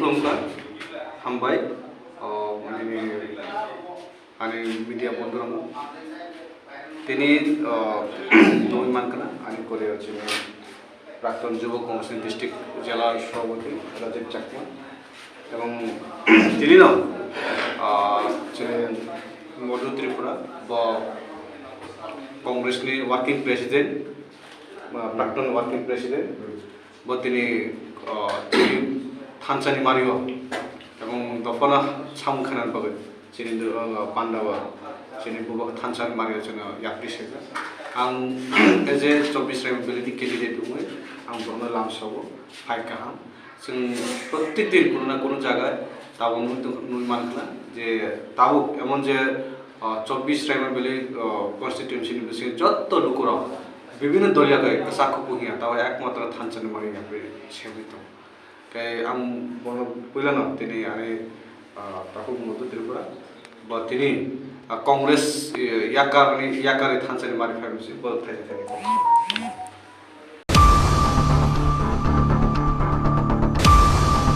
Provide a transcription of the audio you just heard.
खुलुमबाय हामबाय आणि मीडिया बंधुरानो তিনি নবীন মানকানা আমি করে হচ্ছে প্রাক্তন যুব কংগ্রেস ডিস্ট্রিক্ট জেলার সভাপতি রাজীব চাকমা এবং তিনি না মধ্য ত্রিপুরা বা কংগ্রেসনি ওয়ার্কিং প্রেসিডেন্ট প্রাক্তন ওয়ার্কিং প্রেসিডেন্ট বা তিনি थानसानि मारियो এবং দফনা সামখানার বাগে যিনি পান্ডাবা যিনি বুবা थानसानि मारियो जोङो याप्रिसेगा आं एज ए 24 रेबेलिटी कैंडिडेट दङ आं बरनो लामसावो फाइट गाहाम जों प्रत्येक दिन কোনো জায়গায় তাও नुनो मानखाना जे তাও এমন যে 24 रेबेली कन्स्टिट्युएंसी नि যত লোকরা বিভিন্ন দলীয়কে সাকু পুহিয়া তাও একমাত্র थानसानि Mario सेवित kayak ang bono pulang tini ane tahu mutu Tripura buat tini kongres yakar ni थानसानि मारि फाइमसी बोल थाई